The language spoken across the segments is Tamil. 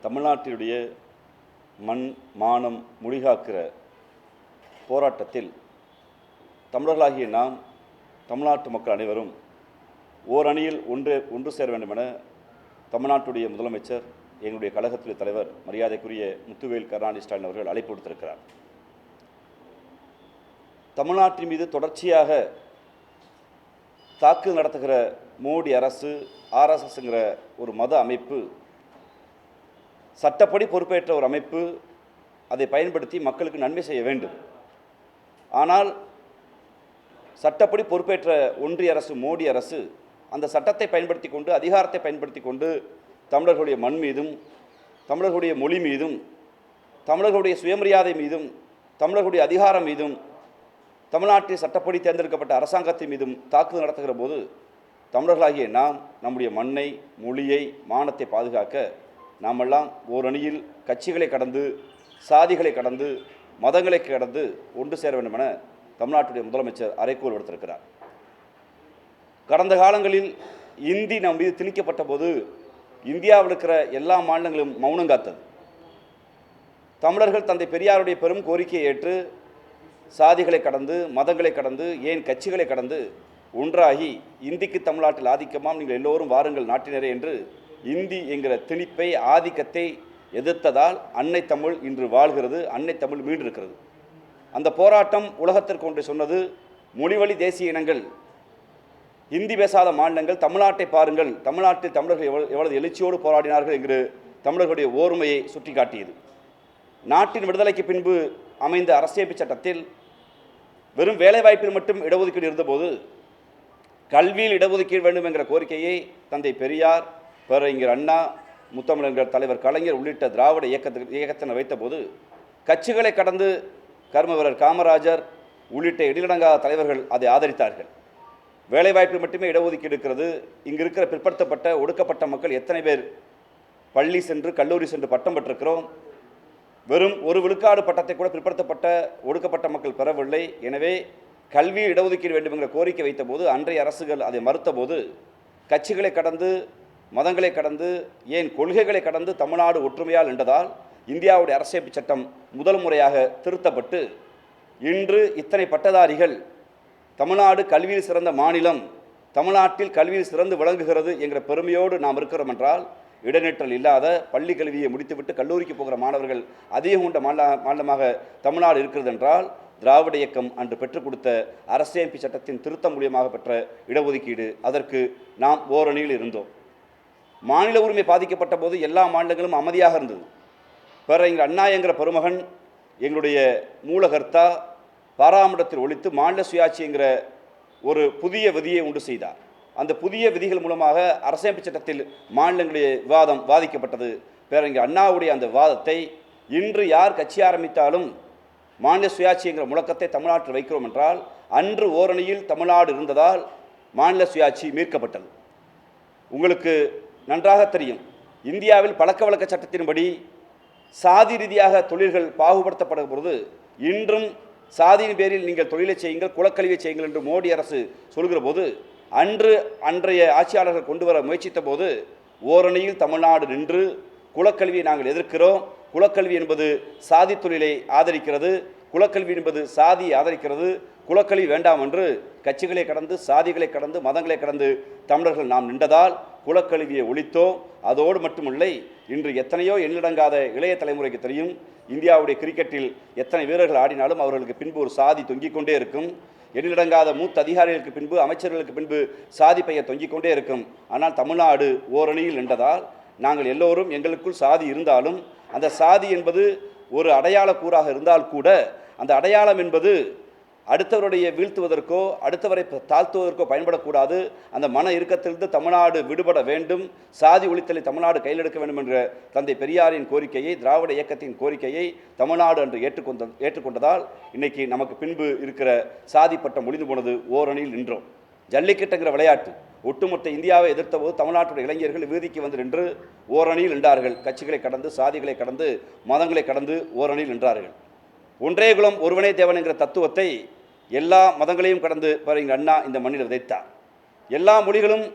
தமிழ்நாட்டினுடைய மண் மானம் மொழிகாக்கிற போராட்டத்தில் தமிழர்களாகிய நாம், தமிழ்நாட்டு மக்கள் அனைவரும் ஓரணியில் ஒன்று சேர வேண்டும் என தமிழ்நாட்டுடைய முதலமைச்சர், எங்களுடைய கழகத்துடைய தலைவர் மரியாதைக்குரிய முத்துவேல் கருணாநிதி ஸ்டாலின் அவர்கள் அழைப்பு விடுத்திருக்கிறார். தமிழ்நாட்டின் மீது தொடர்ச்சியாக தாக்குதல் நடத்துகிற மோடி அரசு, ஆர்எஸ்எஸ்ங்கிற ஒரு மத அமைப்பு, சட்டப்படி பொறுப்பேற்ற ஒரு அமைப்பு, அதை பயன்படுத்தி மக்களுக்கு நன்மை செய்ய வேண்டும். ஆனால் சட்டப்படி பொறுப்பேற்ற ஒன்றிய அரசு, மோடி அரசு, அந்த சட்டத்தை பயன்படுத்தி கொண்டு, அதிகாரத்தை பயன்படுத்தி கொண்டு தமிழர்களுடைய மண் மீதும், தமிழர்களுடைய மொழி மீதும், தமிழர்களுடைய சுயமரியாதை மீதும், தமிழர்களுடைய அதிகாரம் மீதும், தமிழ்நாட்டில் சட்டப்படி தேர்ந்தெடுக்கப்பட்ட அரசாங்கத்தின் மீதும் தாக்குதல் நடத்துகிற போது தமிழர்களாகிய நாம் நம்முடைய மண்ணை, மொழியை, மானத்தை பாதுகாக்க நாமெல்லாம் ஓரணியில் கட்சிகளை கடந்து, சாதிகளை கடந்து, மதங்களை கடந்து ஒன்று சேர வேண்டும் என தமிழ்நாட்டுடைய முதலமைச்சர் அறைகூவல் விடுத்திருக்கிறார். கடந்த காலங்களில் இந்தி நம் மீது திணிக்கப்பட்ட போது இந்தியாவில் இருக்கிற எல்லா மாநிலங்களும் மௌனம் காத்தது. தமிழர்கள் தந்தை பெரியாருடைய பெரும் கோரிக்கையை ஏற்று சாதிகளை கடந்து, மதங்களை கடந்து, ஏன் கட்சிகளை கடந்து ஒன்றாகி இந்திக்கு தமிழ்நாட்டில் ஆதிக்கமாம், நீங்கள் எல்லோரும் வாருங்கள் நாட்டினரே என்று இந்தி என்கிற திணிப்பை, ஆதிக்கத்தை எதிர்த்ததால் அன்னை தமிழ் இன்று வாழ்கிறது, அன்னை தமிழ் மீண்டிருக்கிறது. அந்த போராட்டம் உலகத்திற்கு ஒன்று சொன்னது, மொழிவழி தேசிய இனங்கள், இந்தி பேசாத மாநிலங்கள் தமிழ்நாட்டை பாருங்கள், தமிழ்நாட்டில் தமிழர்கள் எவ்வளவு எழுச்சியோடு போராடினார்கள் என்று தமிழர்களுடைய ஓர்மையை சுட்டி காட்டியது. நாட்டின் விடுதலைக்கு பின்பு அமைந்த அரசியமைப்பு சட்டத்தில் வெறும் வேலைவாய்ப்பில் மட்டும் இடஒதுக்கீடு இருந்தபோது கல்வியில் இடஒதுக்கீடு வேண்டும் என்கிற கோரிக்கையை தந்தை பெரியார், பேரறிஞர் அண்ணா, முத்தமிழர் தலைவர் கலைஞர் உள்ளிட்ட திராவிட இயக்கத்தினர் வைத்தபோது கட்சிகளை கடந்து கர்ம வீரர் காமராஜர் உள்ளிட்ட எழிலடங்காத தலைவர்கள் அதை ஆதரித்தார்கள். வேலைவாய்ப்பில் மட்டுமே இடஒதுக்கீடு இருக்கிறது, இங்கு இருக்கிற பிற்படுத்தப்பட்ட ஒடுக்கப்பட்ட மக்கள் எத்தனை பேர் பள்ளி சென்று, கல்லூரி சென்று பட்டம் பெற்றிருக்கிறோம், வெறும் ஒரு விழுக்காடு பட்டத்தை கூட பிற்படுத்தப்பட்ட ஒடுக்கப்பட்ட மக்கள் பெறவில்லை. எனவே கல்வியில் இடஒதுக்கீடு வேண்டும் என்கிற கோரிக்கை வைத்தபோது அன்றைய அரசுகள் அதை மறுத்தபோது கட்சிகளை கடந்து, மதங்களை கடந்து, ஏன் கொள்கைகளை கடந்து தமிழ்நாடு ஒற்றுமையால் நின்றதால் இந்தியாவுடைய அரசியமைப்பு சட்டம் முதல் முறையாக திருத்தப்பட்டு இன்று இத்தனை பட்டதாரிகள், தமிழ்நாடு கல்வியில் சிறந்த மாநிலம், தமிழ்நாட்டில் கல்வியில் சிறந்து விளங்குகிறது என்கிற பெருமையோடு நாம் இருக்கிறோம் என்றால், இடைநிற்றல் இல்லாத பள்ளி கல்வியை முடித்துவிட்டு கல்லூரிக்கு போகிற மாணவர்கள் அதிகம் கொண்ட மாநிலமாக தமிழ்நாடு இருக்கிறது என்றால், திராவிட இயக்கம் அன்று பெற்றுக் கொடுத்த அரசியமைப்பு சட்டத்தின் திருத்தம் மூலியமாக பெற்ற இடஒதுக்கீடு. அதற்கு நாம் ஓரணியில் இருந்தோம். மாநில உரிமை பாதிக்கப்பட்ட போது எல்லா மாநிலங்களும் அமைதியாக இருந்தது. பேரறிஞர் அண்ணா என்கிற பெருமகன் எங்களுடைய மூலகர்த்தா பாராமண்டத்தில் ஒழித்து மாநில சுயாட்சி என்கிற ஒரு புதிய விதியை உண்டு செய்தார். அந்த புதிய விதிகள் மூலமாக அரசியமைப்பு சட்டத்தில் மாநிலங்களுடைய விவாதம் வாதிக்கப்பட்டது. பேரறிஞர் அண்ணாவுடைய அந்த விவாதத்தை இன்று யார் கட்சி ஆரம்பித்தாலும் மாநில சுயாட்சி என்கிற முழக்கத்தை தமிழ்நாட்டில் வைக்கிறோம் என்றால், அன்று ஓரணியில் தமிழ்நாடு இருந்ததால் மாநில சுயாட்சி மீட்கப்பட்டது. உங்களுக்கு நன்றாக தெரியும், இந்தியாவில் பழக்க வழக்க சட்டத்தின்படி சாதி ரீதியாக தொழில்கள் பாகுபடுத்தப்படும் பொழுது இன்றும் சாதியின் பேரில் நீங்கள் தொழிலை செய்யுங்கள், குலக்கல்வியை செய்யுங்கள் என்று மோடி அரசு சொல்கிற போது, அன்றைய ஆட்சியாளர்கள் கொண்டு வர முயற்சித்த போது ஓரணியில் தமிழ்நாடு நின்று குலக்கல்வியை நாங்கள் எதிர்க்கிறோம், குலக்கல்வி என்பது சாதி தொழிலை ஆதரிக்கிறது, குலக்கல்வி என்பது சாதியை ஆதரிக்கிறது, குலக்கல்வி வேண்டாம் என்று கட்சிகளை கடந்து, சாதிகளை கடந்து, மதங்களை கடந்து தமிழர்கள் நாம் நின்றதால் குலக்கல்வியை ஒழித்தோம். அதோடு மட்டுமில்லை, இன்று எத்தனையோ எண்ணிலடங்காத இளைய தலைமுறைக்கு தெரியும், இந்தியாவுடைய கிரிக்கெட்டில் எத்தனை வீரர்கள் ஆடினாலும் அவர்களுக்கு பின்பு ஒரு சாதி தொங்கிக் கொண்டே இருக்கும். எண்ணிலடங்காத மூத்த அதிகாரிகளுக்கு பின்பு, அமைச்சர்களுக்கு பின்பு சாதி பெயர் தொங்கிக் கொண்டே இருக்கும். ஆனால் தமிழ்நாடு ஓரணியில் நின்றதால் நாங்கள் எல்லோரும், எங்களுக்குள் சாதி இருந்தாலும் அந்த சாதி என்பது ஒரு அடையாள கூறாக இருந்தால் கூட, அந்த அடையாளம் என்பது அடுத்தவருடைய வீழ்த்துவதற்கோ அடுத்தவரை தாழ்த்துவதற்கோ பயன்படக்கூடாது. அந்த மன இறுக்கத்திலிருந்து தமிழ்நாடு விடுபட வேண்டும், சாதி ஒழித்தலை தமிழ்நாடு கையில் எடுக்க வேண்டும் என்ற தந்தை பெரியாரின் கோரிக்கையை, திராவிட இயக்கத்தின் கோரிக்கையை தமிழ்நாடு அன்று ஏற்றுக்கொண்டதால் இன்னைக்கு நமக்கு பின்பு இருக்கிற சாதி பட்டம் முடிந்து போனது. ஓரணியில் நின்றோம். ஜல்லிக்கட்டுங்கிற விளையாட்டு ஒட்டுமொத்த இந்தியாவை எதிர்த்த போது தமிழ்நாட்டுடைய இளைஞர்கள் வீதிக்கு வந்து நின்று ஓரணியில் நின்றார்கள். கட்சிகளை கடந்து, சாதிகளை கடந்து, மதங்களை கடந்து ஓரணியில் நின்றார்கள். ஒன்றே குலம் ஒருவனே தேவன் என்கிற தத்துவத்தை எல்லா மதங்களையும் கடந்து பேரறிஞர் அண்ணா இந்த மண்ணில் விதைத்தார். எல்லா மொழிகளும்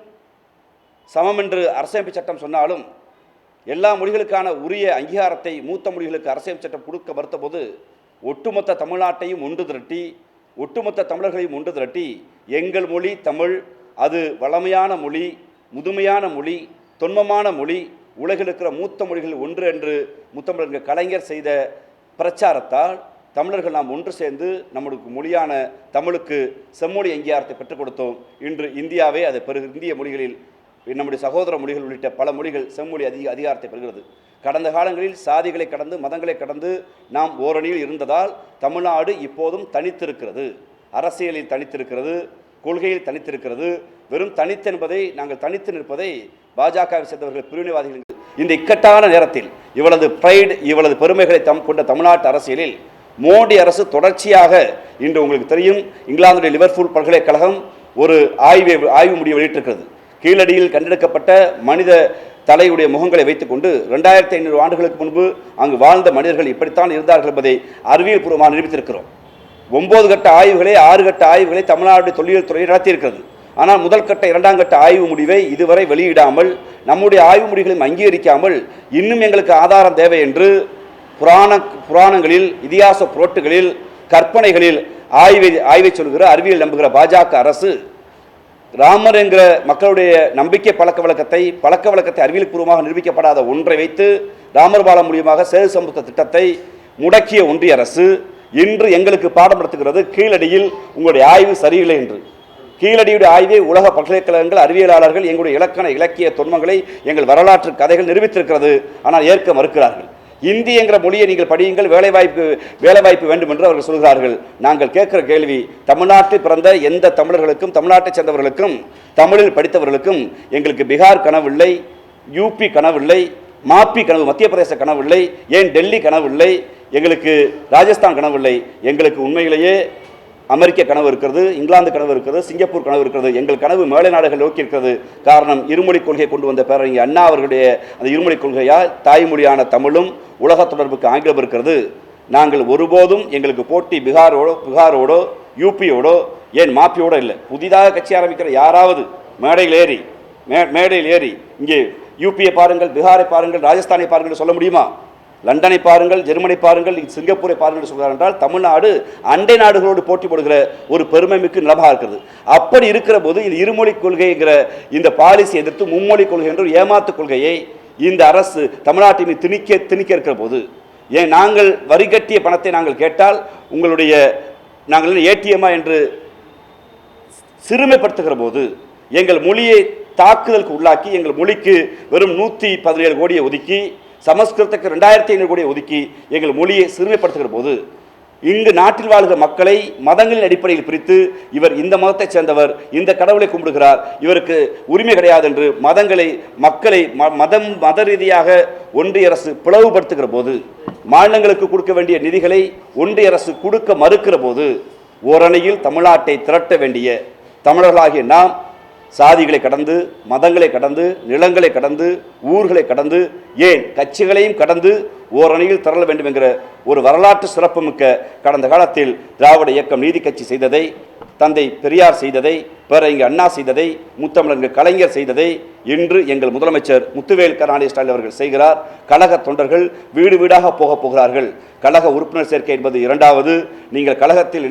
சமம் என்று அரசியமைப்பு சட்டம் சொன்னாலும் எல்லா மொழிகளுக்கான உரிய அங்கீகாரத்தை மூத்த மொழிகளுக்கு அரசியல் சட்டம் கொடுக்க மறுத்தபோது ஒட்டுமொத்த தமிழ்நாட்டையும் ஒன்று திரட்டி ஒட்டுமொத்த தமிழர்களையும் ஒன்று திரட்டி எங்கள் மொழி தமிழ், அது வளமையான மொழி, முதுமையான மொழி, தொன்மமான மொழி, உலகில் இருக்கிற மூத்த மொழிகள் ஒன்று என்று முத்தமிழர் கலைஞர் செய்த பிரச்சாரத்தால் தமிழர்கள் நாம் ஒன்று சேர்ந்து நம்மளுக்கு மொழியான தமிழுக்கு செம்மொழி அங்கீகாரத்தை பெற்றுக் கொடுத்தோம். இன்று இந்தியாவே அது இந்திய மொழிகளில் நம்முடைய சகோதர மொழிகள் உள்ளிட்ட பல மொழிகள் செம்மொழி அதிகாரத்தை பெறுகிறது. கடந்த காலங்களில் சாதிகளை கடந்து மதங்களை கடந்து நாம் ஓரணியில் இருந்ததால் தமிழ்நாடு இப்போதும் தனித்திருக்கிறது, அரசியலில் தனித்திருக்கிறது, கொள்கையில் தனித்திருக்கிறது. வெறும் தனித்து என்பதை நாங்கள் தனித்து நிற்பதை பாஜகவை சேர்ந்தவர்கள் பிரிவினைவாதிகள் இந்த இக்கட்டான நேரத்தில் இவளது பிரைடு இவளது பெருமைகளை கொண்ட தமிழ்நாட்டு அரசியலில் மோடி அரசு தொடர்ச்சியாக இன்று உங்களுக்கு தெரியும் இங்கிலாந்துடைய லிவர்பூல் பல்கலைக்கழகம் ஒரு ஆய்வு முடிவு வெளியிட்டிருக்கிறது. கீழடியில் கண்டெடுக்கப்பட்ட மனித தலையுடைய முகங்களை வைத்துக்கொண்டு 2500 ஆண்டுகளுக்கு முன்பு அங்கு வாழ்ந்த மனிதர்கள் இப்படித்தான் இருந்தார்கள் என்பதை அறிவியல் பூர்வமாக நிரூபித்திருக்கிறோம். 9 கட்ட ஆய்வுகளை 6 கட்ட ஆய்வுகளை தமிழ்நாடு தொல்லியல் துறை நடத்தியிருக்கிறது. ஆனால் முதல் கட்ட 2ஆம் கட்ட ஆய்வு முடிவை இதுவரை வெளியிடாமல் நம்முடைய ஆய்வு முடிவுகளையும் அங்கீகரிக்காமல் இன்னும் எங்களுக்கு ஆதாரம் தேவை என்று புராணங்களில் இதிகாச புரோட்டுகளில் கற்பனைகளில் ஆய்வை சொல்கிற அறிவியல் நம்புகிற பாஜக அரசு ராமர் என்கிற மக்களுடைய நம்பிக்கை பழக்க வழக்கத்தை அறிவியல் பூர்வமாக நிரூபிக்கப்படாத ஒன்றை வைத்து ராமர் பாலம் மூலியமாக சேது சமுத்திர திட்டத்தை முடக்கிய ஒன்றிய அரசு இன்று எங்களுக்கு பாடம் நடத்துகிறது. கீழடியில் உங்களுடைய ஆய்வு சரியில்லை என்று. கீழடியுடைய ஆய்வை உலக பல்கலைக்கழகங்கள் அறிவியலாளர்கள் எங்களுடைய இலக்கிய தொன்மங்களை எங்கள் வரலாற்று கதைகள் நிரூபித்திருக்கிறது. ஆனால் ஏற்க மறுக்கிறார்கள். இந்தி என்கிற மொழியை நீங்கள் படியுங்கள், வேலைவாய்ப்பு வேண்டும் என்று அவர்கள் சொல்கிறார்கள். நாங்கள் கேட்கிற கேள்வி, தமிழ்நாட்டில் பிறந்த எந்த தமிழர்களுக்கும் தமிழ்நாட்டை சேர்ந்தவர்களுக்கும் தமிழில் படித்தவர்களுக்கும் எங்களுக்கு பீகார் கனவில்லை, யூபி கனவில்லை, மாப்பி கனவு மத்திய பிரதேச கனவில்லை, ஏன் டெல்லி கனவில்லை, எங்களுக்கு ராஜஸ்தான் கனவில்லை. எங்களுக்கு உண்மையிலேயே அமெரிக்க கனவு இருக்கிறது, இங்கிலாந்து கனவு இருக்கிறது, சிங்கப்பூர் கனவு இருக்கிறது. எங்கள் கனவு மேலை நாடுகள் நோக்கி இருக்கிறது. காரணம் இருமொழி கொள்கையை கொண்டு வந்த பேரறிஞர் அண்ணா அவர்களுடைய அந்த இருமொழி கொள்கையால் தாய்மொழியான தமிழும் உலக தொடர்புக்கு ஆங்கிலம் இருக்கிறது. நாங்கள் ஒருபோதும் எங்களுக்கு போட்டி பீகாரோடோ யூபியோடோ ஏன் மாப்பியோடோ இல்லை. புதிதாக கட்சி ஆரம்பிக்கிற யாராவது மேடையில் ஏறி இங்கே யூபியை பாருங்கள், பீகாரை பாருங்கள், ராஜஸ்தானை பாருங்கள் சொல்ல முடியுமா? லண்டனை பாருங்கள், ஜெர்மனை பாருங்கள், சிங்கப்பூரை பாருங்கள் சொல்கிறார் என்றால் தமிழ்நாடு அண்டை நாடுகளோடு போட்டி போடுகிற ஒரு பெருமைமிக்க நிலமாக இருக்கிறது. அப்படி இருக்கிற போது இது இருமொழி கொள்கைங்கிற இந்த பாலிசி எதிர்த்து மும்மொழி கொள்கை என்ற ஒரு ஏமாத்து கொள்கையை இந்த அரசு தமிழ்நாட்டை திணிக்க இருக்கிற போது ஏன் நாங்கள் வரி கட்டிய பணத்தை நாங்கள் கேட்டால் நாங்கள் ஏடிஎம்மா என்று சிறுமைப்படுத்துகிற போது எங்கள் மொழியை தாக்குதலுக்கு உள்ளாக்கி எங்கள் மொழிக்கு வெறும் 117 கோடியை ஒதுக்கி சமஸ்கிருதத்துக்கு 2500 கோடியை ஒதுக்கி எங்கள் மொழியை சிறுமைப்படுத்துகிற போது இங்கு நாட்டில் வாழ்கிற மக்களை மதங்களின் அடிப்படையில் பிரித்து இவர் இந்த மதத்தைச் சேர்ந்தவர், இந்த கடவுளை கும்பிடுகிறார், இவருக்கு உரிமை கிடையாது என்று மக்களை மத ரீதியாக ஒன்றிய அரசு பிளவுபடுத்துகிற போது, மாநிலங்களுக்கு கொடுக்க வேண்டிய நிதிகளை ஒன்றிய அரசு கொடுக்க மறுக்கிற போது ஓரணியில் தமிழ்நாட்டை திரட்ட வேண்டிய தமிழர்களாகிய நாம் சாதிகளை கடந்து மதங்களை கடந்து நிலங்களை கடந்து ஊர்களை கடந்து ஏன் கட்சிகளையும் கடந்து ஓரணியில் திரள வேண்டும் என்கிற ஒரு வரலாற்று சிறப்புமிக்க கடந்த காலத்தில் திராவிட இயக்கம் நீதி கட்சி செய்ததை, தந்தை பெரியார் செய்ததை, பேரறிஞர் அண்ணா செய்ததை, முத்தமிழர் கலைஞர் செய்ததை இன்று எங்கள் முதலமைச்சர் முத்துவேல் கருணாநிதி ஸ்டாலின் அவர்கள் செய்கிறார். கழக தொண்டர்கள் வீடு வீடாக போகிறார்கள். கழக உறுப்பினர் சேர்க்கை என்பது இரண்டாவது. நீங்கள் கழகத்தில்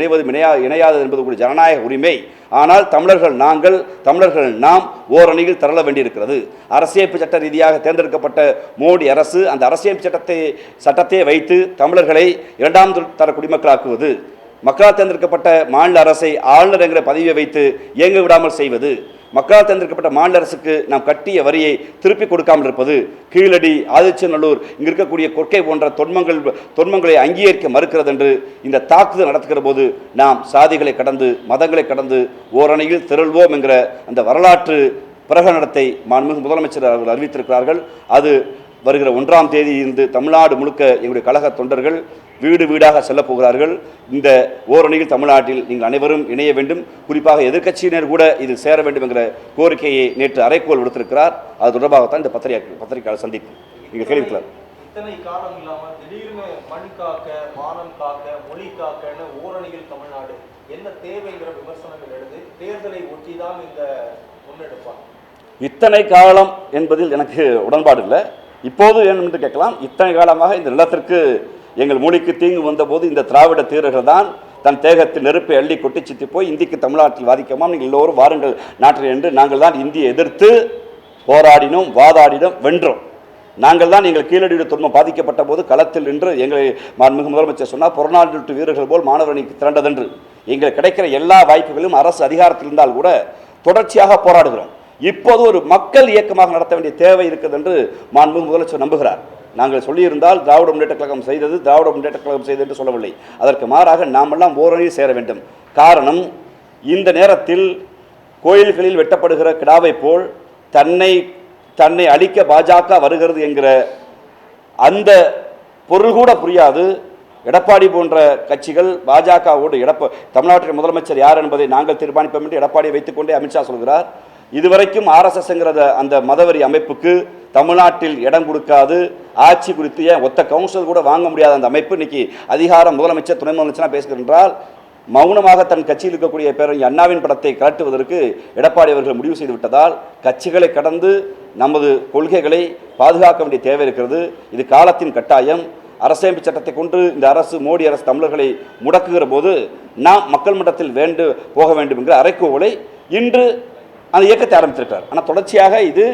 இணையாதது என்பது ஒரு ஜனநாயக உரிமை. ஆனால் தமிழர்கள் நாம் ஓரணியில் திரள வேண்டியிருக்கிறது. அரசியமைப்பு சட்ட ரீதியாக தேர்ந்தெடுக்கப்பட்ட மோடி அரசு அந்த அரசியமைப்பு சட்டத்தை வைத்து தமிழர்களை 2ஆம் தர குடிமக்களாக்குவது, மக்களால் தேர்ந்தெடுக்கப்பட்ட மாநில அரசை ஆளுநர் என்கிற பதவியை வைத்து இயங்க விடாமல் செய்வது, மக்களால் தேர்ந்தெடுக்கப்பட்ட மாநில அரசுக்கு நாம் கட்டிய வரியை திருப்பி கொடுக்காமல் இருப்பது, கீழடி, ஆதிச்சநல்லூர் இங்கு இருக்கக்கூடிய கொற்கை போன்ற தொன்மங்களை அங்கீகரிக்க மறுக்கிறது என்று இந்த தாக்குதல் நடத்துகிற போது நாம் சாதிகளை கடந்து மதங்களை கடந்து ஓரணியில் திரள்வோம் என்கிற அந்த வரலாற்று பிரகடனத்தை மாண்புமிகு முதலமைச்சர் அவர்கள் அறிவித்திருக்கிறார்கள். அது வருகிற 1ஆம் தேதி இருந்து தமிழ்நாடு முழுக்க எங்களுடைய கழக தொண்டர்கள் வீடு வீடாக செல்லப் போகிறார்கள். இந்த ஓரணியில் தமிழ்நாட்டில் நீங்கள் அனைவரும் இணைய வேண்டும். குறிப்பாக எதிர்க்கட்சியினர் கூட இதில் சேர வேண்டும் என்கிற கோரிக்கையை நேற்று அறைகோல் விடுத்திருக்கிறார். அது தொடர்பாகத்தான் இந்த பத்திரிகையாளர் சந்திப்பு. நீங்கள் கேள்விக்கலாம். இத்தனை காலம் இல்லாமல் திடீர்னு மண் காக்க, மானம் காக்க, மொழி காக்கன்னு ஓரணியில் தமிழ்நாடு என்ன தேவைங்கிற விமர்சனங்கள் எழுது. தேர்தலை ஒட்டிதான் இந்த முன்னெடுப்பாங்க. இத்தனை காலம் என்பதில் எனக்கு உடன்பாடு இல்லை. இப்போது ஏன் என்று கேட்கலாம். இத்தனை காலமாக இந்த நிலத்திற்கு எங்கள் மொழிக்கு தீங்கு வந்தபோது இந்த திராவிட தீரர்கள் தான் தன் தேகத்தில் நெருப்பை அள்ளி கொட்டி சித்தி போய் இந்திக்கு தமிழ்நாட்டில் வாதிக்கமாம், நீங்கள் எல்லோரும் வாருங்கள் நாட்டில் என்று நாங்கள் தான் இந்தியை எதிர்த்து போராடினோம், வாதாடினோம், வென்றோம். நாங்கள் தான் எங்கள் கீழடியுடைய துன்பம் பாதிக்கப்பட்ட போது களத்தில் நின்று எங்களை மாண்புமிகு முதலமைச்சர் சொன்னால் புறநானூற்று வீரர்கள் போல் மாணவரணிக்கு திரண்டதென்று. எங்களுக்கு கிடைக்கிற எல்லா வாய்ப்புகளும் அரசு அதிகாரத்தில் இருந்தால் கூட தொடர்ச்சியாக போராடுகிறோம். இப்போது ஒரு மக்கள் இயக்கமாக நடத்த வேண்டிய தேவை இருக்குது என்று மாண்புமிகு முதலமைச்சர் நம்புகிறார். நாங்கள் சொல்லியிருந்தால் திராவிட முன்னேற்ற கழகம் செய்தது திராவிட முன்னேற்ற கழகம் செய்தது என்று சொல்லவில்லை. அதற்கு மாறாக நாமெல்லாம் ஓரணியில் சேர வேண்டும். காரணம், இந்த நேரத்தில் கோயில்களில் வெட்டப்படுகிற கிடாவை போல் தன்னை அழிக்க பாஜக வருகிறது என்கிற அந்த பொருள் கூட புரியாது எடப்பாடி போன்ற கட்சிகள் பாஜகவோடு தமிழ்நாட்டின் முதலமைச்சர் யார் என்பதை நாங்கள் தீர்மானிப்போம் என்று எடப்பாடியை வைத்துக்கொண்டே அமித்ஷா சொல்கிறார். இதுவரைக்கும் RSSங்கிற அந்த மதவெறி அமைப்புக்கு தமிழ்நாட்டில் இடம் கொடுக்காது, ஆட்சி குறித்து ஏன் ஒத்த கவுன்சில் கூட வாங்க முடியாத அந்த அமைப்பு இன்னைக்கு அதிகாரம் முதலமைச்சர் துணை முதலமைச்சராக பேசுகின்றால் மௌனமாக தன் கட்சியில் இருக்கக்கூடிய பேரறிஞர் அண்ணாவின் படத்தை கலட்டுவதற்கு எடப்பாடி அவர்கள் முடிவு செய்து விட்டதால் கட்சிகளை கடந்து நமது கொள்கைகளை பாதுகாக்க வேண்டிய தேவை இருக்கிறது. இது காலத்தின் கட்டாயம். அரசியமைப்பு சட்டத்தை கொண்டு இந்த அரசு, மோடி அரசு தமிழர்களை முடக்குகிற போது நாம் மக்கள் மன்றத்தில் போக வேண்டும் என்கிற அறைகூவலை இன்று அந்த இயக்கத்தை ஆரம்பித்திருக்கிறார். ஆனால் தொடர்ச்சியாக இது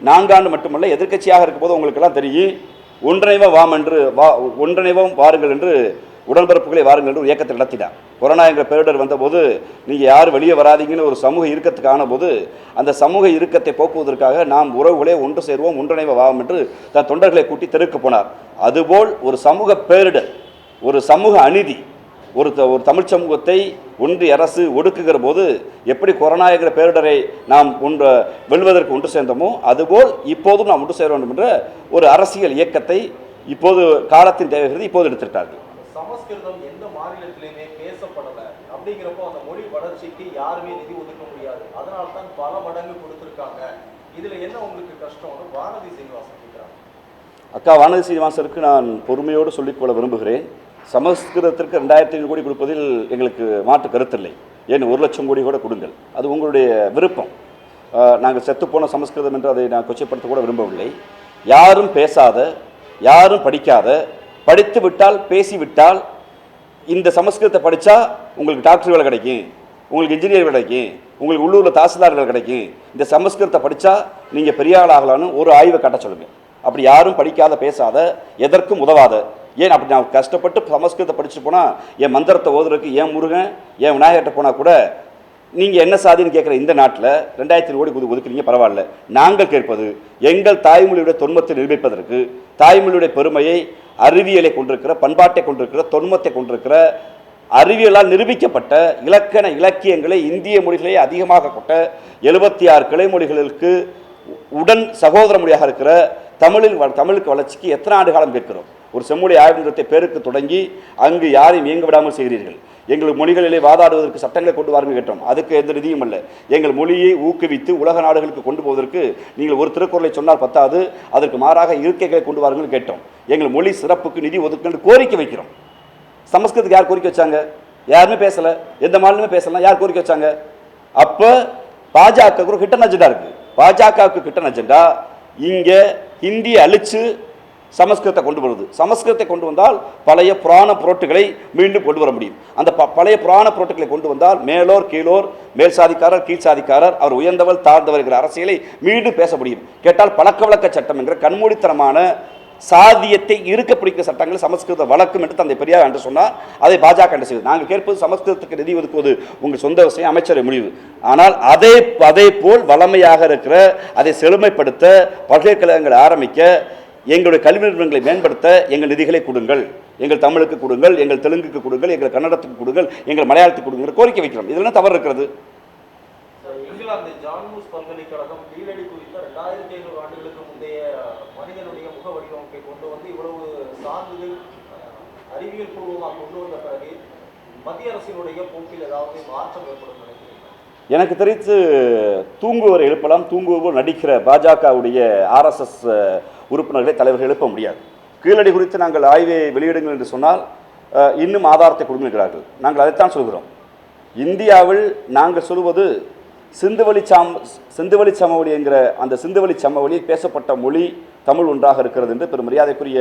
4 ஆண்டு மட்டுமல்ல, எதிர்க்கட்சியாக இருக்கும்போது உங்களுக்கெல்லாம் தெரியும், ஒன்றிணைவோம் வாருங்கள் என்று உடன்பிறப்புகளை வாருங்கள் என்று ஒரு இயக்கத்தை நடத்தினார். கொரோனா என்ற பேரிடர் வந்தபோது நீங்கள் யாரும் வெளியே வராதிங்கன்னு ஒரு சமூக இறுக்கத்துக்கு ஆனபோது அந்த சமூக இறுக்கத்தை போக்குவதற்காக நாம் உறவுகளே ஒன்று சேருவோம், ஒன்றிணைவோம் என்று தன் தொண்டர்களை கூட்டி தெருக்கு போனார். அதுபோல் ஒரு சமூக பேரிடர், ஒரு சமூக அநீதி, ஒரு தமிழ் சமூகத்தை ஒன்றிய அரசு ஒடுக்குகிற போது எப்படி கொரோனா என்கிற பேரிடரை நாம் வெல்வதற்கு ஒன்று சேர்ந்தோமோ அதுபோல் இப்போதும் நாம் ஒன்று சேர வேண்டும் என்ற ஒரு அரசியல் இயக்கத்தை இப்போது காலத்தின் தேவைகிறது இப்போது எடுத்திருக்கார்கள். சமஸ்கிருதம் எந்த மாநிலத்திலுமே பேசப்படலை அப்படிங்கிறப்போ அந்த மொழி வளர்ச்சிக்கு யாருமே நிதி ஒதுக்க முடியாது. அதனால தான் பல மடங்கு கொடுத்துருக்காங்க. இதுல என்ன உங்களுக்கு கஷ்டம்னு வானதி சீனிவாசன் கேட்கிறாங்க. அக்கா வானதி சீனிவாசனுக்கு நான் பொறுமையோடு சொல்லிக்கொள்ள விரும்புகிறேன். சமஸ்கிருதத்திற்கு 2500 கோடி கொடுப்பதில் எங்களுக்கு மாற்று கருத்தில்லை. ஏன் 1 லட்சம் கோடி கூட கொடுங்கள், அது உங்களுடைய விருப்பம். நாங்கள் செத்துப்போன சமஸ்கிருதம் என்று அதை நான் கொச்சைப்படுத்த கூட விரும்பவில்லை. யாரும் பேசாத, யாரும் படிக்காத, படித்து விட்டால் பேசிவிட்டால் இந்த சமஸ்கிருதத்தை படித்தா உங்களுக்கு டாக்டர் வேலை கிடைக்கும், உங்களுக்கு இன்ஜினியர் கிடைக்கும், உங்களுக்கு உள்ளூரில் தாசில்தார்கள் கிடைக்கும், இந்த சமஸ்கிருதத்தை படித்தா நீங்கள் பெரிய ஆள் ஆகலான்னு ஒரு ஆய்வை காட்ட சொல்லுங்கள். அப்படி யாரும் படிக்காத, பேசாத, எதற்கும் உதவாத, ஏன் அப்படி நான் கஷ்டப்பட்டு சமஸ்கிருதத்தை படிச்சுட்டு போனால் என் மந்திரத்தை ஓதுறதுக்கு ஏன் முருகன் ஏன் விநாயகர்கிட்ட போனால் கூட நீங்கள் என்ன சாதின்னு கேட்குற இந்த நாட்டில் 2500 கோடி ஒதுக்குறீங்க, பரவாயில்ல. நாங்கள் கேட்பது எங்கள் தாய்மொழியுடைய தொன்மத்தை நிரூபிப்பதற்கு, தாய்மொழியுடைய பெருமையை, அறிவியலை கொண்டிருக்கிற, பண்பாட்டை கொண்டிருக்கிற, தொன்மத்தை கொண்டிருக்கிற, அறிவியலால் நிரூபிக்கப்பட்ட இலக்கண இலக்கியங்களை இந்திய மொழிகளை அதிகமாக கொண்ட 76 கிளை மொழிகளுக்கு உடன் சகோதர மொழியாக இருக்கிற தமிழுக்கு வளர்ச்சிக்கு எத்தனை ஆண்டு காலம் கேட்கிறோம்? ஒரு செம்மொழி ஆய்வு நிறுவனத்தை பேருக்கு தொடங்கி அங்கு யாரையும் இயங்க விடாமல் செய்கிறீர்கள். எங்கள் மொழிகளிலே வாதாடுவதற்கு சட்டங்களை கொண்டு வாருங்கள் கேட்டோம், அதுக்கு எந்த நிதியும் அல்ல. எங்கள் மொழியை ஊக்குவித்து உலக நாடுகளுக்கு கொண்டு போவதற்கு நீங்கள் ஒரு திருக்குறளை சொன்னால் பத்தாது, அதற்கு மாறாக இருக்கைகளை கொண்டு வாருங்கள் கேட்டோம். எங்கள் மொழி சிறப்புக்கு நிதி ஒதுக்கணும் கோரிக்கை வைக்கிறோம். சமஸ்கிருதத்துக்கு யார் கோரிக்கை வச்சாங்க? யாருமே பேசலை, எந்த மாநிலமே பேசலாம். யார் கோரிக்கை வச்சாங்க? அப்போ பாஜகவுக்கு ஒரு ஹிட்டன் அஜெண்டா இருக்குது. பாஜகவுக்கு ஹிட்டன் அஜெண்டா இங்கே ஹிந்தியை அழித்து சமஸ்கிருதத்தை கொண்டு வருவது. சமஸ்கிருதத்தை கொண்டு வந்தால் பழைய புராண புரோட்டுகளை மீண்டும் கொண்டு வர முடியும். அந்த பழைய புராண புரோட்டுகளை கொண்டு வந்தால் மேலோர் கீழோர், மேல் சாதிக்காரர் கீழ் சாதிக்காரர், அவர் உயர்ந்தவர் தாழ்ந்தவர் என்கிற அரசியலை மீண்டும் பேச முடியும். கேட்டால் பழக்க வழக்க சட்டம் என்கிற கண்மூடித்தனமான சாதியத்தை இருக்க பிடிக்கிற சட்டங்கள் சமஸ்கிருத வழக்கம் என்று தந்தை பெரியார் என்று சொன்னார். அதை பாஜக என்று செய்வது. நாங்கள் கேட்பது சமஸ்கிருதத்துக்கு நிதி ஒதுக்குவது உங்கள் சொந்த விஷயம், அமைச்சரை முடிவு. ஆனால் அதே போல் வளமையாக இருக்கிற, அதை செழுமைப்படுத்த, பல்கலைக்கழகங்களை ஆரம்பிக்க, எங்களுடைய கல்வி நிறுவனங்களை மேம்படுத்த எங்கள் நிதிகளை கொடுங்கள், எங்கள் தமிழுக்கு கொடுங்கள், எங்கள் தெலுங்குக்கு கொடுங்கள், எங்கள் கன்னடத்துக்கு கொடுங்கள், எங்கள் மலையாளத்துக்கு கொடுங்கள் கோரிக்கை வைக்கிறோம். இதெல்லாம் தவறு இருக்கிறது. இங்கிலாந்து ஜான்மூஸ் பல்கலைக்கழகம் கீழடி குறித்த 2500 ஆண்டுகளுக்கு முந்தைய மனிதனுடைய முக வடிவமைப்பை கொண்டு வந்து இவ்வளவு சான்றிதழ் அறிவியல் பூர்வமாக கொண்டு வந்த பிறகு மத்திய அரசினுடைய போக்கில் ஏதாவது மாற்றம் ஏற்படும் நினைக்கிறீங்க? எனக்கு தெரிவித்து தூங்குவரை எழுப்பலாம், தூங்குவோர் நடிக்கிற பாஜகவுடைய RSS உறுப்பினர்களை தலைவர்கள் எழுப்ப முடியாது. கீழடி குறித்து நாங்கள் ஆய்வை வெளியிடுங்கள் என்று சொன்னால் இன்னும் ஆதாரத்தை கொடுக்கிறார்கள். நாங்கள் அதைத்தான் சொல்கிறோம். இந்தியாவில் நாங்கள் சொல்வது சிந்துவெளி சமவெளி என்கிற அந்த சிந்துவெளி சமவெளியில் பேசப்பட்ட மொழி தமிழ் ஒன்றாக இருக்கிறது என்று பெரும் மரியாதைக்குரிய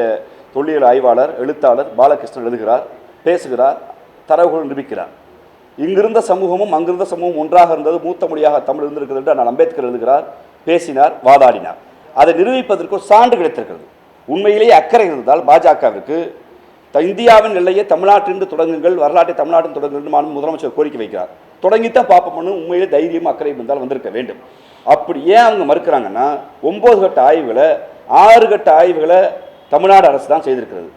தொல்லியல் ஆய்வாளர் எழுத்தாளர் பாலகிருஷ்ணன் எழுதுகிறார், பேசுகிறார், தரவுகள் நிரூபிக்கிறார். இங்கிருந்த சமூகமும் அங்கிருந்த சமூகமும் ஒன்றாக இருந்தது, மூத்த மொழியாக தமிழ் இருந்திருக்கிறது என்று அண்ணல் அம்பேத்கர் எழுதுகிறார், பேசினார், வாதாடினார். அதை நிரூபிப்பதற்கு ஒரு சான்று கிடைத்திருக்கிறது. உண்மையிலேயே அக்கறை இருந்தால் பாஜகவிற்கு இந்தியாவின் எல்லையை தமிழ்நாட்டிலிருந்து தொடங்குங்கள், வரலாற்றை தமிழ்நாட்டில் தொடங்குங்கள் முதலமைச்சர் கோரிக்கை வைக்கிறார். தொடங்கித்தான் பார்ப்போம்னு உண்மையிலே தைரியம் அக்கறை இருந்தால் வந்திருக்க வேண்டும். அப்படி ஏன் அவங்க மறுக்கிறாங்கன்னா 9 கட்ட ஆய்வுகளை 6 கட்ட ஆய்வுகளை தமிழ்நாடு அரசு தான் செய்திருக்கிறது.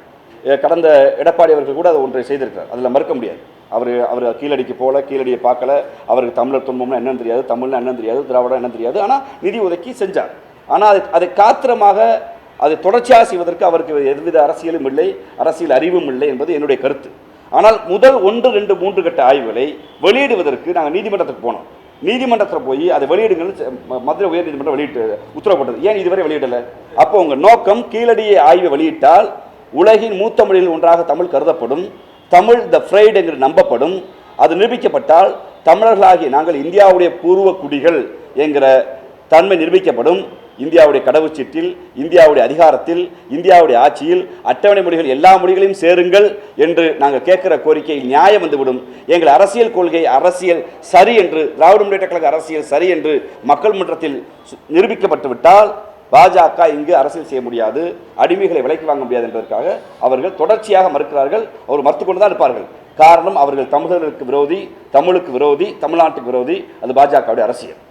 கடந்த எடப்பாடி அவர்கள் கூட அதை ஒன்றை செய்திருக்கிறார், அதில் மறுக்க முடியாது. அவர் கீழடிக்கு போல, கீழடியை பார்க்கல, அவருக்கு தமிழர் துன்பம்னா என்னன்னு தெரியாது, தமிழ்னா என்னன்னு தெரியாது, திராவிடம் என்னன்னு தெரியாது. ஆனால் நிதி ஒதுக்கி செஞ்சார். ஆனால் அதை காத்திரமாக அதை தொடர்ச்சியாக செய்வதற்கு அவருக்கு எவ்வித அரசியலும் இல்லை, அரசியல் அறிவும் இல்லை என்பது என்னுடைய கருத்து. ஆனால் முதல் 1, 2, 3 கட்ட ஆய்வுகளை வெளியிடுவதற்கு நாங்கள் நீதிமன்றத்துக்கு போனோம். நீதிமன்றத்தில் போய் அதை வெளியிடுங்கள் மதுரை உயர் நீதிமன்றம் வெளியிட்டு உத்தரவுப்பட்டது. ஏன் இதுவரை வெளியிடலை? அப்போ உங்கள் நோக்கம் கீழடியை ஆய்வை வெளியிட்டால் உலகின் மூத்த மொழியில் ஒன்றாக தமிழ் கருதப்படும், தமிழ் த ஃப்ரைட் என்று நம்பப்படும். அது நிரூபிக்கப்பட்டால் தமிழர்களாகிய நாங்கள் இந்தியாவுடைய பூர்வ குடிகள் என்கிற தன்மை நிரூபிக்கப்படும். இந்தியாவுடைய கடவுச்சீட்டில், இந்தியாவுடைய அதிகாரத்தில், இந்தியாவுடைய ஆட்சியில் அட்டவணை மொழிகள் எல்லா மொழிகளையும் சேருங்கள் என்று நாங்கள் கேட்கிற கோரிக்கையில் நியாயம் வந்துவிடும். எங்கள் அரசியல் கொள்கை அரசியல் சரி என்று, திராவிட முன்னேற்ற கழக அரசியல் சரி என்று மக்கள் மன்றத்தில் நிரூபிக்கப்பட்டு விட்டால் பாஜக இங்கு அரசியல் செய்ய முடியாது, அடிமைகளை விலைக்கு வாங்க முடியாது என்பதற்காக அவர்கள் தொடர்ச்சியாக மறுக்கிறார்கள். அவர் மறுத்து கொண்டு தான் இருப்பார்கள். காரணம், அவர்கள் தமிழர்களுக்கு விரோதி, தமிழுக்கு விரோதி, தமிழ்நாட்டுக்கு விரோதி. அது பாஜகவுடைய அரசியல்.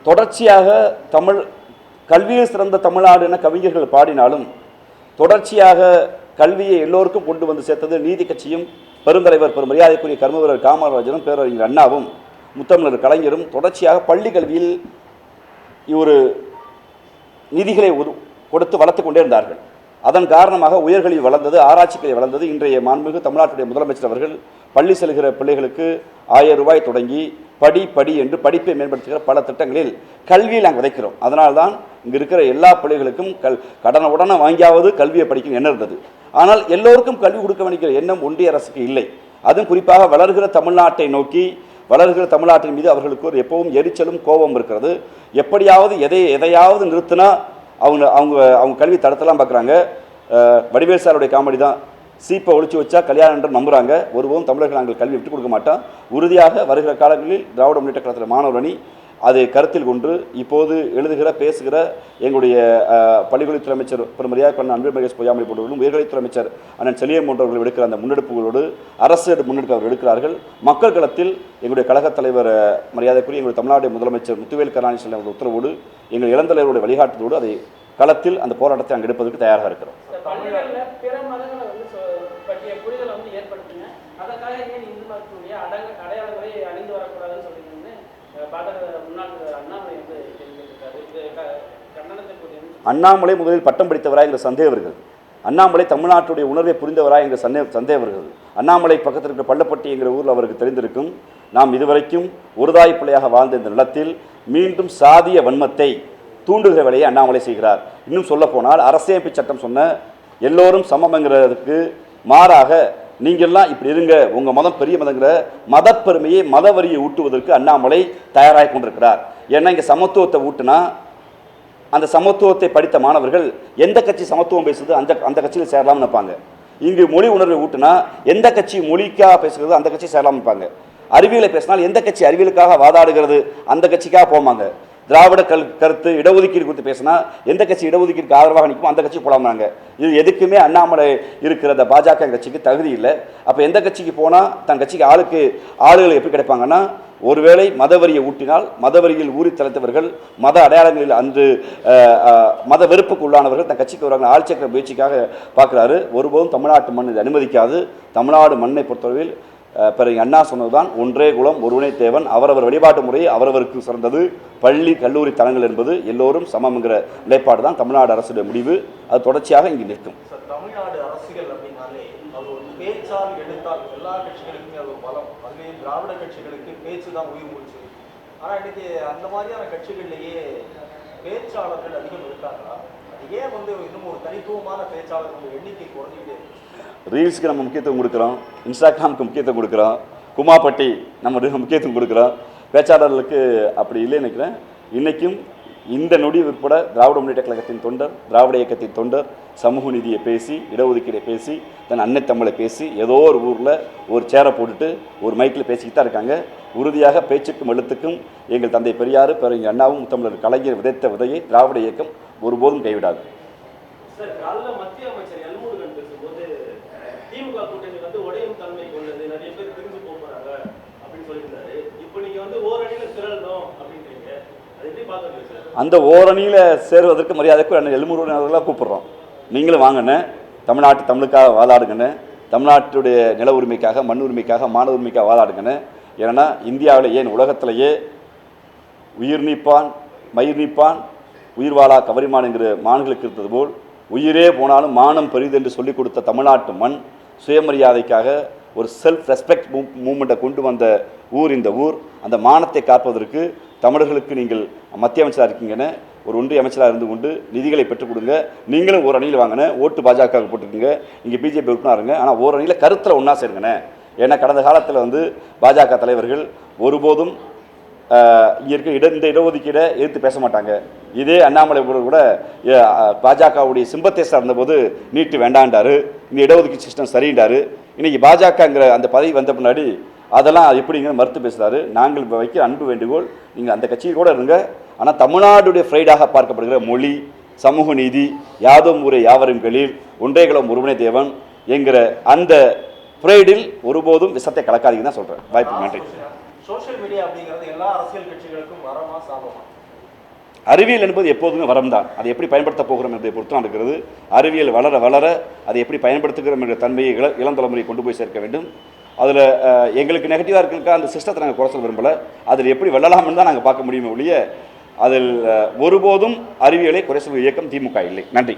தொடர்ச்சியாக தமிழ் கல்வியில் சிறந்த தமிழ்நாடு என கவிஞர்கள் பாடினாலும் தொடர்ச்சியாக கல்வியை எல்லோருக்கும் கொண்டு வந்து சேர்த்தது நீதி கட்சியும் பெருந்தலைவர் பெரும் மரியாதைக்குரிய கர்மவீரர் காமராஜரும் பேரறிஞர் அண்ணாவும் முத்தமிழர் கலைஞரும் தொடர்ச்சியாக பள்ளி கல்வியில் ஒரு நிதிகளை கொடுத்து வளர்த்து கொண்டே இருந்தார்கள். அதன் காரணமாக உயர்கல்வி வளர்ந்தது, ஆராய்ச்சிக்கல்வி வளர்ந்தது. இன்றைய மாண்புமிகு தமிழ்நாட்டுடைய முதலமைச்சர் அவர்கள் பள்ளி செல்கிற பிள்ளைகளுக்கு 1000 ரூபாய் தொடங்கி படி என்று படிப்பை மேம்படுத்துகிற பல திட்டங்களில் கல்வியில் நாங்கள் விதைக்கிறோம். அதனால்தான் இங்கே இருக்கிற எல்லா பிள்ளைகளுக்கும் கடனை வாங்கியாவது கல்வியை படிக்கும் எண்ணம் இருந்தது. ஆனால் எல்லோருக்கும் கல்வி கொடுக்க வேண்டிய எண்ணம் ஒன்றிய அரசுக்கு இல்லை. அதுவும் குறிப்பாக வளர்கிற தமிழ்நாட்டை நோக்கி, வளர்கிற தமிழ்நாட்டின் மீது அவர்களுக்கு ஒரு எப்பவும் எரிச்சலும் கோபம் இருக்கிறது. எப்படியாவது எதையாவது நிறுத்தினா அவங்க கல்வி தடத்தெல்லாம் பார்க்குறாங்க. வடிவேல் சாருடைய காமெடி தான், சீப்பை ஒழிச்சு வச்சா கல்யாணம் என்று நம்புகிறாங்க. ஒருபோதும் தமிழர்கள் நாங்கள் கல்வி விட்டுக் கொடுக்க மாட்டோம். உறுதியாக வருகிற காலங்களில் திராவிட முன்னேற்ற கழகத்தில் மாணவர் அணி அதை கருத்தில் கொண்டு இப்போது எழுதுகிற பேசுகிற எங்களுடைய பள்ளிக்கல்வித்துறை அமைச்சர் பெருமரியாக அன்பில் மகேஷ் பொய்யாமொழி போன்றவர்களும், உயர்கல்வித்துறை அமைச்சர் அண்ணன் செலியம் போன்றவர்கள் எடுக்கிற அந்த முன்னெடுப்புகளோடு அரசு முன்னெடுப்பு அவர்கள் எடுக்கிறார்கள். மக்கள் களத்தில் எங்களுடைய கழகத் தலைவர் மரியாதைக்குரிய எங்களுடைய தமிழ்நாடு முதலமைச்சர் முத்துவேல் கருணாநிதி அவர்கள் உத்தரவோடு எங்கள் இளந்தலைவருடைய வழிகாட்டுதோடு அதை களத்தில் அந்த போராட்டத்தை அங்கே எடுப்பதற்கு தயாராக இருக்கிறோம். அண்ணாமலை முதலில் பட்டம் படித்தவராய் என்ற சந்தேகவர்கள், அண்ணாமலை தமிழ்நாட்டுடைய உணர்வை புரிந்தவராய் என்ற சந்தேகவர்கள், அண்ணாமலை பக்கத்தில் இருக்கிற பள்ளப்பட்டி என்கிற ஊரில் அவருக்கு தெரிந்திருக்கும். நாம் இதுவரைக்கும் ஒருதாய் பிள்ளையாக வாழ்ந்த இந்த நிலத்தில் மீண்டும் சாதிய வன்மத்தை தூண்டுகிற வேலையை அண்ணாமலை செய்கிறார். இன்னும் சொல்ல போனால் அரசியமைப்பு சட்டம் சொன்ன எல்லோரும் சமம்ங்கிறதுக்கு மாறாக நீங்கள்லாம் இப்படி இருங்க, உங்கள் மதம் பெரிய மதங்கிற மதப்பெருமையை மதவரியை ஊட்டுவதற்கு அண்ணாமலை தயாராகி கொண்டிருக்கிறார். ஏன்னா இங்கே சமத்துவத்தை ஊட்டுனா அந்த சமத்துவத்தை படித்த மாணவர்கள் எந்த கட்சி சமத்துவம் பேசுது அந்த கட்சியில் சேரலாம்னு நினைப்பாங்க. இங்கு மொழி உணர்வை ஊட்டுனா எந்த கட்சி மொழிக்காக பேசுகிறது அந்த கட்சி சேரலாம்னு நினைப்பாங்க. அறிவியலை பேசினால் எந்த கட்சி அறிவியலுக்காக வாதாடுகிறது அந்த கட்சிக்காக போவாங்க. திராவிட கருத்து இடஒதுக்கீடு குறித்து பேசினா எந்த கட்சி இடஒதுக்கீடுக்கு ஆதரவாக நிற்கும் அந்த கட்சி போடாமாங்க. இது எதுக்குமே அண்ணாமலை இருக்கிற அந்த பாஜக கட்சிக்கு தகுதி இல்லை. அப்போ எந்த கட்சிக்கு போனால் தன் கட்சிக்கு ஆளுகள் எப்படி கிடைப்பாங்கன்னா, ஒருவேளை மதவரியை ஊட்டினால் மதவரியில் ஊறி தலைத்தவர்கள், மத அடையாளங்களில் அன்று மத வெறுப்புக்கு உள்ளானவர்கள் தன் கட்சிக்கு வருவாங்க. ஆட்சிக்கிற முயற்சிக்காக பார்க்குறாரு. ஒருபோதும் தமிழ்நாட்டு மண் இதை அனுமதிக்காது. தமிழ்நாடு மண்ணை பொறுத்தளவில் பிறகு அண்ணா சொன்னதுதான், ஒன்றே குலம் ஒருவனே தேவன், அவரவர் வழிபாட்டு முறை அவரவருக்கு சிறந்தது, பள்ளி கல்லூரி தலங்கள் என்பது எல்லோரும் சமம் என்கிற நிலைப்பாடு தான் தமிழ்நாடு அரசுடைய முடிவு. அது தொடர்ச்சியாக இங்கு நிற்கும். தமிழ்நாடு அரசியல் அப்படின்னாலே அது ஒரு பேச்சால் எடுத்தால் எல்லா கட்சிகளுக்குமே அது ஒரு பலம். அதுலேயும் திராவிட கட்சிகளுக்கு பேச்சு தான் உயிர் மூச்சு. ஆனால் இன்னைக்கு அந்த மாதிரியான கட்சிகள்லேயே பேச்சாளர்கள் அதிகம் இருக்காங்களா? ஏன் வந்து இன்னும் ஒரு தனித்துவமான பேச்சாளர்கள் எண்ணிக்கை குறைஞ்சிக்கிட்டே இருக்கு? ரீல்ஸுக்கு நம்ம முக்கியத்துவம் கொடுக்குறோம், இன்ஸ்டாகிராமுக்கு முக்கியத்துவம் கொடுக்குறோம், குமாப்பட்டி நம்ம முக்கியத்துவம் கொடுக்குறோம். பேச்சாளர்களுக்கு அப்படி இல்லைன்னு நினைக்கிறேன். இன்றைக்கும் இந்த நொடி உட்பட திராவிட முன்னேற்ற கழகத்தின் தொண்டர், திராவிட இயக்கத்தின் தொண்டர் சமூக நீதியை பேசி, இடஒதுக்கீடை பேசி, தன் அன்னை தமிழை பேசி, ஏதோ ஒரு ஊரில் ஒரு சேரை போட்டுட்டு ஒரு மைக்கில் பேசிக்கிட்டு தான் இருக்காங்க. உறுதியாக பேச்சுக்கும் எழுத்துக்கும் எங்கள் தந்தை பெரியார், எங்கள் அண்ணாவும் தமிழர் கலைஞர் விதைத்த விதையை திராவிட இயக்கம் ஒருபோதும் கைவிடாது. சார், காலைல மத்திய அமைச்சர் எல்முருகன் பேசும்போது திமுக கூட்டணி வந்து உடையும் தன்மை கொண்டது, நிறைய பேர் பிரிஞ்சு போறாங்க அப்படின்னு சொல்லியிருந்தாரு. இப்போ நீங்க வந்து ஓரணியில திரளணும் அப்படின்றீங்க, அது எப்படி பாக்குறீங்க சார்? அந்த ஓரணியில் சேருவதற்கு மரியாதைக்கு அண்ணன் எல்முருகன் அவர்களாக கூப்பிடுறோம். நீங்களும் வாங்கண்ணே, தமிழுக்காக வாதாடுங்கண்ணே, தமிழ்நாட்டுடைய நில உரிமைக்காக, மண் உரிமைக்காக, மாணவ உரிமைக்காக வாதாடுங்கண்ணே. ஏன்னா இந்தியாவில் ஏன் உலகத்திலேயே உயிர் நீப்பான் மயிர் நீப்பான் உயிர் வாழா கவரிமான்ங்கிற மான்களுக்கு இருந்தது போல் உயிரே போனாலும் மானம் பெரிது என்று சொல்லிக் கொடுத்த தமிழ்நாட்டு மண், சுயமரியாதைக்காக ஒரு செல்ஃப் ரெஸ்பெக்ட் மூமெண்ட்டை கொண்டு வந்த ஊர் இந்த ஊர். அந்த மானத்தை காப்பதற்கு தமிழர்களுக்கு நீங்கள் மத்திய அமைச்சராக இருக்கீங்கன்னு, ஒரு ஒன்றிய அமைச்சராக இருந்து கொண்டு நிதிகளை பெற்றுக் கொடுங்க. நீங்களும் ஒரு அணியில் வாங்கின ஓட்டு பாஜகவுக்கு போட்டுக்கோங்க, இங்கே பிஜேபி உறுப்பினருங்க. ஆனால் ஒரு அணியில் கருத்தில் ஒன்றா சேருங்கண்ணே. ஏன்னா கடந்த காலத்தில் வந்து பாஜக தலைவர்கள் ஒருபோதும் இங்கே இருக்க இந்த இடஒதுக்கீடை எதிர்த்து பேச மாட்டாங்க. இதே அண்ணாமலை கூட பாஜகவுடைய சிம்பத்தேசா இருந்தபோது நீட்டு வேண்டாண்டாரு, இந்த இடஒதுக்கீடு சிஸ்டம் சரிண்டாரு. இன்றைக்கி பாஜகங்கிற அந்த பதவி வந்த பின்னாடி அதெல்லாம் எப்படிங்கிற மறுத்து பேசுகிறாரு. நாங்கள் இப்போ வைக்க அன்பு வேண்டுகோள், நீங்கள் அந்த கட்சியில் கூட இருங்க. ஆனால் தமிழ்நாடுடைய ஃப்ரைடாக பார்க்கப்படுகிற மொழி, சமூக நீதி, யாதும் ஊரே யாவரும் கேளீர், ஒன்றே குலம் ஒருவனே தேவன் என்கிற அந்த ஃப்ரைடில் ஒருபோதும் விஷத்தை கலக்காதீங்கன்னு தான் சொல்கிறேன். வாய்ப்பு நன்றி. சோஷியல் மீடியா அப்படிங்கிறது எல்லா அரசியல் கட்சிகளுக்கும் வரமா சாபமா? அறிவியல் என்பது எப்போதுமே வரம் தான். அதை எப்படி பயன்படுத்த போகிறோம் என்பதை பொறுத்து தான் இருக்கிறது. அறிவியல் வளர வளர அதை எப்படி பயன்படுத்துகிறோம் என்ற தன்மையை இளம் தலைமுறையை கொண்டு போய் சேர்க்க வேண்டும். அதில் எங்களுக்கு நெகட்டிவாக இருக்கிற அந்த சிஸ்டத்தை நாங்கள் குறைச்சல் விரும்பலை. அதில் எப்படி வெல்லலாம்னு தான் நாங்கள் பார்க்க முடியுமே ஒழிய அதில் ஒருபோதும் அறிவியலை குறைச்சல் இயக்கம் திமுக இல்லை. நன்றி.